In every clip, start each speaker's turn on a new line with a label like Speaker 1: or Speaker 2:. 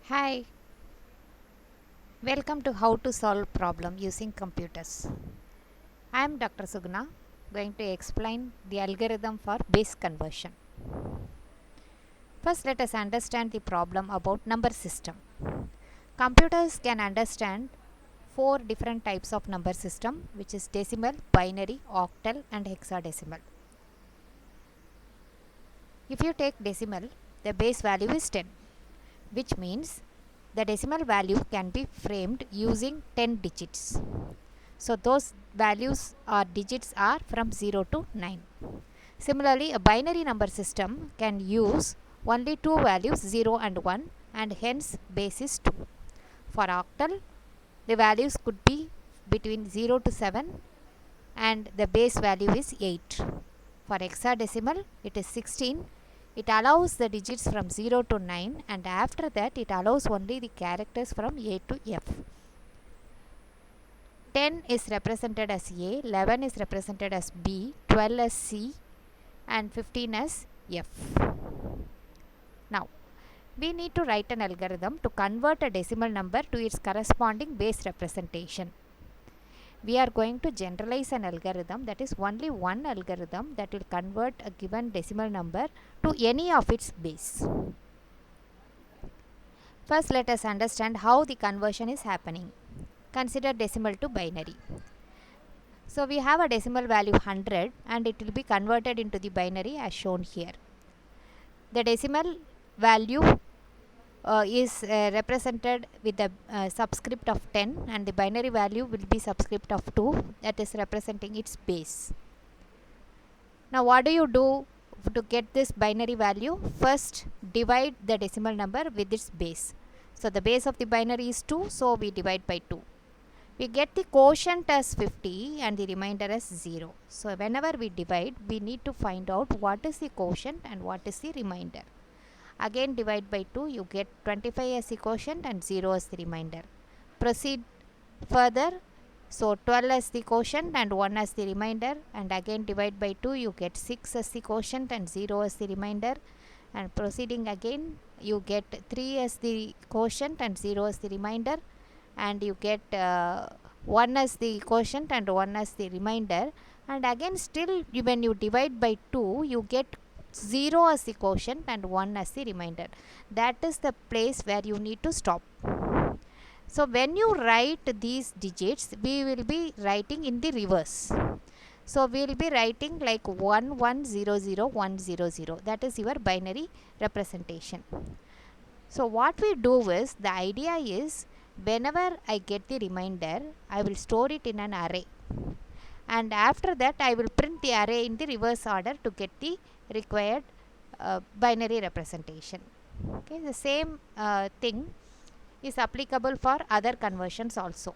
Speaker 1: Hi, welcome to How to Solve Problem Using Computers. I am Dr. Sugna, going to explain the algorithm for base conversion. First, let us understand the problem about number system. Computers can understand four different types of number system, which is decimal, binary, octal and hexadecimal. If you take decimal, the base value is 10, which means the decimal value can be framed using 10 digits. So those values or digits are from 0 to 9. Similarly, a binary number system can use only two values 0 and 1 and hence base is 2. For octal, the values could be between 0 to 7 and the base value is 8. For hexadecimal, it is 16. It allows the digits from 0 to 9 and after that it allows only the characters from A to F. 10 is represented as A, 11 is represented as B, 12 as C and 15 as F. Now, we need to write an algorithm to convert a decimal number to its corresponding base representation. We are going to generalize an algorithm, that is only one algorithm that will convert a given decimal number to any of its base. First, let us understand how the conversion is happening. Consider decimal to binary. So we have a decimal value 100 and it will be converted into the binary as shown here. The decimal value is represented with the subscript of 10 and the binary value will be subscript of 2, that is representing its base. Now what do you do to get this binary value? First divide the decimal number with its base. So the base of the binary is 2, so we divide by 2. We get the quotient as 50 and the remainder as 0. So whenever we divide, we need to find out what is the quotient and what is the remainder. Again divide by 2, you get 25 as the quotient and 0 as the remainder. Proceed further. So 12 as the quotient and 1 as the remainder, and again divide by 2, you get 6 as the quotient and 0 as the remainder. And proceeding again, you get 3 as the quotient and 0 as the remainder, and you get 1 as the quotient and 1 as the remainder, and again still when you divide by 2, you get 0 as the quotient and 1 as the remainder. That is the place where you need to stop. So when you write these digits, we will be writing in the reverse. So we will be writing like 1 1 0 0 1 0 0. That is your binary representation. So what we do is, the idea is, whenever I get the remainder, I will store it in an array. And after that, I will print the array in the reverse order to get the required binary representation. Okay, the same thing is applicable for other conversions also.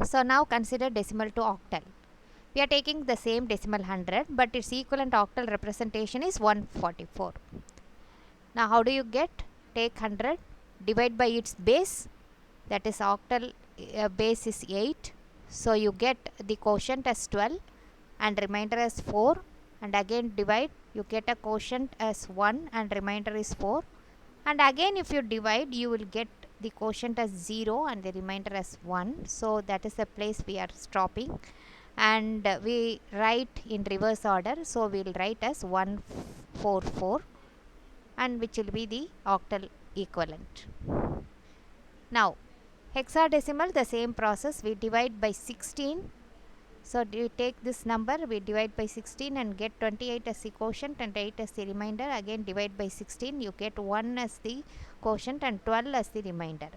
Speaker 1: So now consider decimal to octal. We are taking the same decimal 100, but its equivalent octal representation is 144. Now how do you get? Take 100, divide by its base, that is octal base is 8. So you get the quotient as 12 and remainder as 4, and again divide, you get a quotient as 1 and remainder is 4, and again if you divide, you will get the quotient as 0 and the remainder as 1. So that is the place we are stopping, and we write in reverse order. So we will write as 144, and which will be the octal equivalent. Now hexadecimal, the same process, we divide by 16. So you take this number, we divide by 16 and get 28 as the quotient and 8 as the remainder. Again divide by 16, you get 1 as the quotient and 12 as the remainder.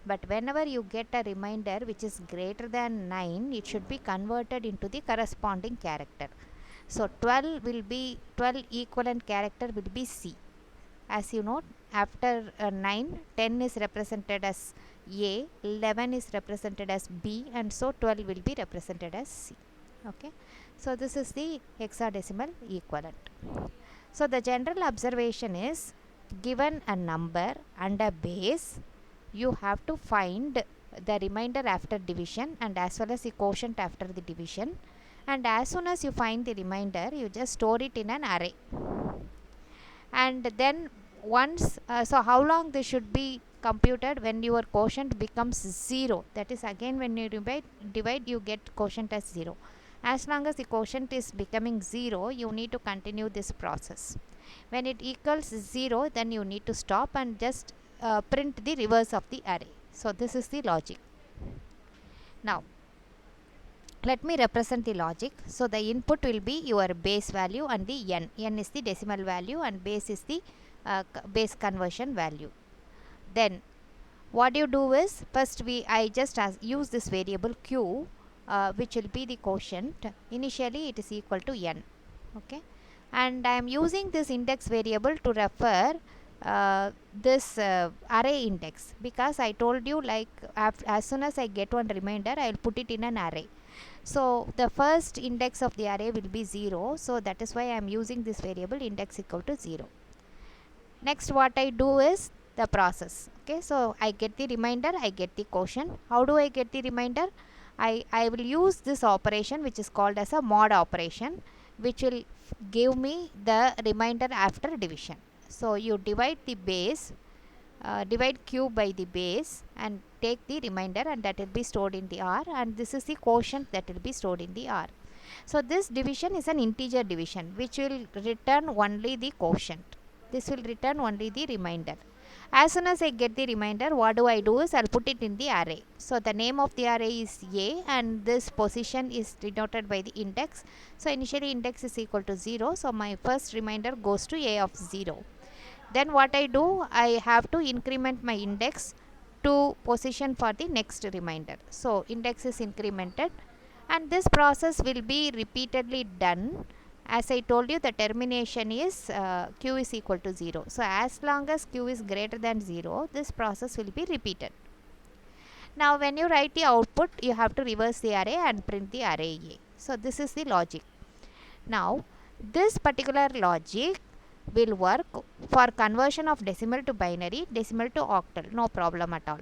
Speaker 1: But whenever you get a remainder which is greater than 9, it should be converted into the corresponding character. So 12 equivalent character will be C. As you know, after 9, 10 is represented as A, 11 is represented as B, and so 12 will be represented as C. Okay. So this is the hexadecimal equivalent. So the general observation is, given a number and a base, you have to find the remainder after division and as well as the quotient after the division, and as soon as you find the remainder, you just store it in an array. And then once so how long this should be computed when your quotient becomes 0, that is again when you divide you get quotient as 0. As long as the quotient is becoming 0, you need to continue this process. When it equals 0, then you need to stop and just print the reverse of the array. So this is the logic. Now let me represent the logic. So the input will be your base value and the n. N is the decimal value and base is the base conversion value. Then what you do is, first I just use this variable q, which will be the quotient. Initially it is equal to n. Okay, and I am using this index variable to refer this array index, because I told you, like, as soon as I get one remainder, I will put it in an array. So the first index of the array will be 0. So that is why I am using this variable index equal to 0. Next what I do is the process. Okay, so I get the remainder, I get the quotient. How do I get the remainder? I will use this operation which is called as a mod operation, which will give me the remainder after division. So you divide the base, divide q by the base and take the remainder, and that will be stored in the R, and this is the quotient that will be stored in the R. So this division is an integer division which will return only the quotient. This will return only the remainder. As soon as I get the remainder, what do I do is I'll put it in the array. So the name of the array is A, and this position is denoted by the index. So initially index is equal to 0. So my first remainder goes to A of 0. Then what I do, I have to increment my index to position for the next remainder. So index is incremented, and this process will be repeatedly done. As I told you, the termination is q is equal to 0. So as long as q is greater than 0, this process will be repeated. Now when you write the output, you have to reverse the array and print the array A. So this is the logic. Now this particular logic will work for conversion of decimal to binary, decimal to octal, no problem at all.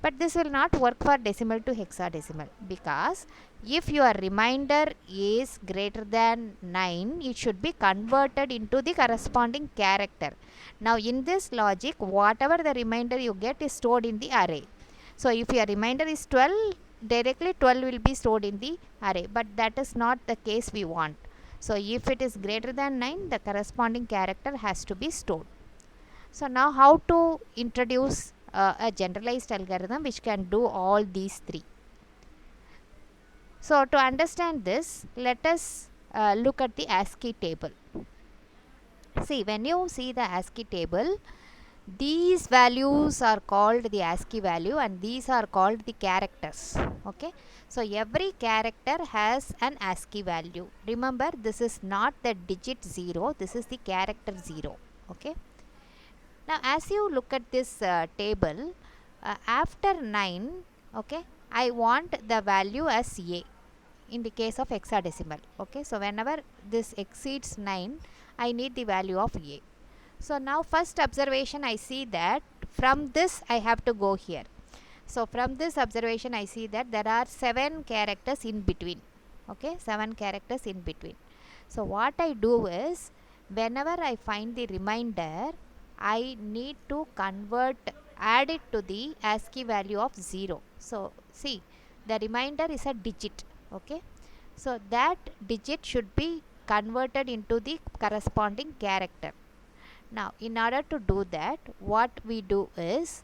Speaker 1: But this will not work for decimal to hexadecimal, because if your remainder is greater than 9, it should be converted into the corresponding character. Now in this logic, whatever the remainder you get is stored in the array. So if your remainder is 12, directly 12 will be stored in the array, but that is not the case we want. So if it is greater than 9, the corresponding character has to be stored. So now how to introduce a generalized algorithm which can do all these three. So to understand this, let us look at the ASCII table. See, when you see the ASCII table, these values are called the ASCII value and these are called the characters. Okay, so every character has an ASCII value. Remember, this is not the digit 0, this is the character 0. Okay, now as you look at this table, after 9, okay, I want the value as A in the case of hexadecimal. Okay, so whenever this exceeds 9, I need the value of A. So now first observation, I see that from this I have to go here. So from this observation I see that there are 7 characters in between. Okay, 7 characters in between. So what I do is, whenever I find the remainder, I need to add it to the ASCII value of 0. So see, the remainder is a digit. Okay, so that digit should be converted into the corresponding character. Now in order to do that, what we do is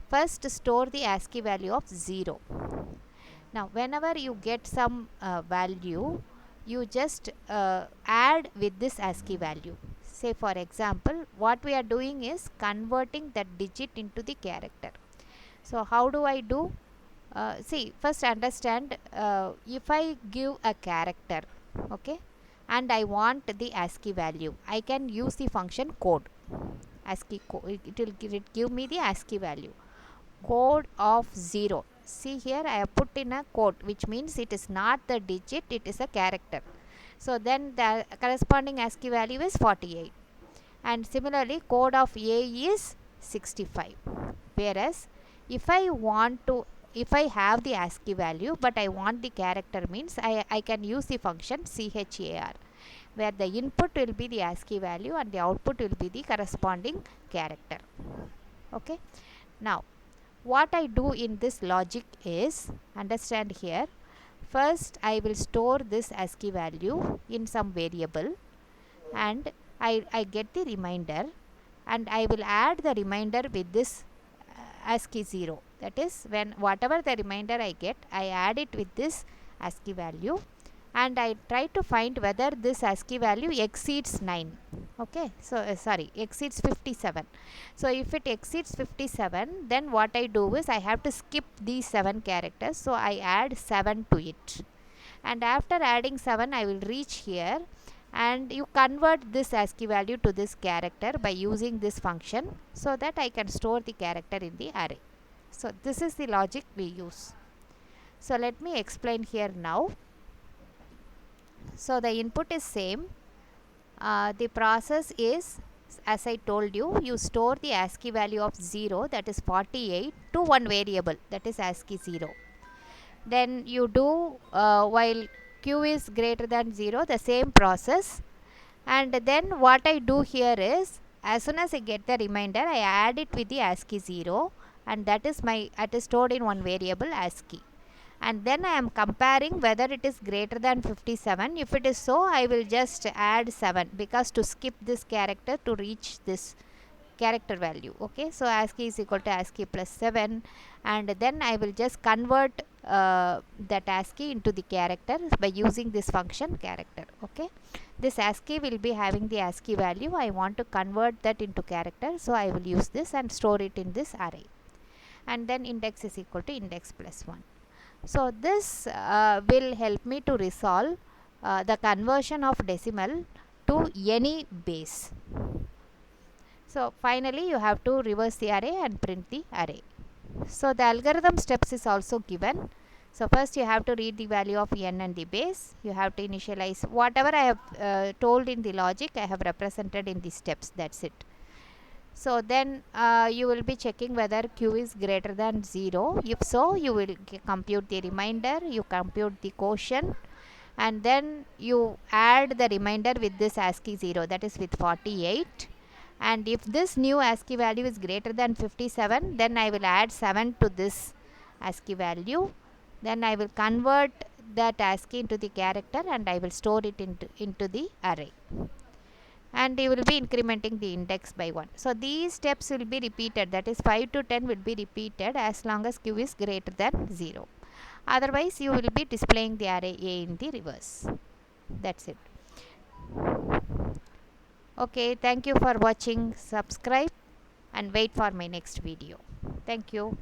Speaker 1: first store the ASCII value of 0. Now whenever you get some value, you just add with this ASCII value. Say for example, what we are doing is converting that digit into the character. So how do I do? See, first understand, if I give a character, okay, and I want the ASCII value, I can use the function code. ASCII code, it will give me the ASCII value. Code of 0. See here, I have put in a code, which means it is not the digit, it is a character. So then the corresponding ASCII value is 48. And similarly, code of A is 65. Whereas if I have the ASCII value but I want the character, means I can use the function char. where the input will be the ASCII value and the output will be the corresponding character. Okay. Now, what I do in this logic is, understand here, first I will store this ASCII value in some variable, and I get the remainder, and I will add the remainder with this ASCII 0. That is, when whatever the remainder I get, I add it with this ASCII value, and I try to find whether this ASCII value exceeds 9. Okay, so exceeds 57. So if it exceeds 57, then what I do is I have to skip these 7 characters, so I add 7 to it, and after adding 7 I will reach here, and you convert this ASCII value to this character by using this function, so that I can store the character in the array. So this is the logic we use. So let me explain here now. So the input is same. The process is, as I told you, you store the ASCII value of 0, that is 48, to one variable, that is ASCII 0. Then you do while q is greater than 0, the same process, and then what I do here is, as soon as I get the remainder, I add it with the ASCII 0, and that is stored in one variable ASCII, and then I am comparing whether it is greater than 57. If it is so, I will just add 7, because to skip this character to reach this character value. Okay, so ASCII is equal to ASCII plus 7, and then I will just convert that ASCII into the character by using this function character. Okay, this ASCII will be having the ASCII value. I want to convert that into character, so I will use this and store it in this array, and then index is equal to index plus 1. So this will help me to resolve the conversion of decimal to any base. So finally you have to reverse the array and print the array. So the algorithm steps is also given. So first you have to read the value of n and the base. You have to initialize whatever I have told in the logic, I have represented in the steps. That's it. So then you will be checking whether q is greater than 0. If so, you will compute the remainder, you compute the quotient, and then you add the remainder with this ASCII 0, that is with 48. And if this new ASCII value is greater than 57, then I will add 7 to this ASCII value. Then I will convert that ASCII into the character, and I will store it into the array. And you will be incrementing the index by 1. So these steps will be repeated, that is 5 to 10 will be repeated as long as q is greater than 0. Otherwise you will be displaying the array A in the reverse. That's it. Okay, thank you for watching. Subscribe and wait for my next video. Thank you.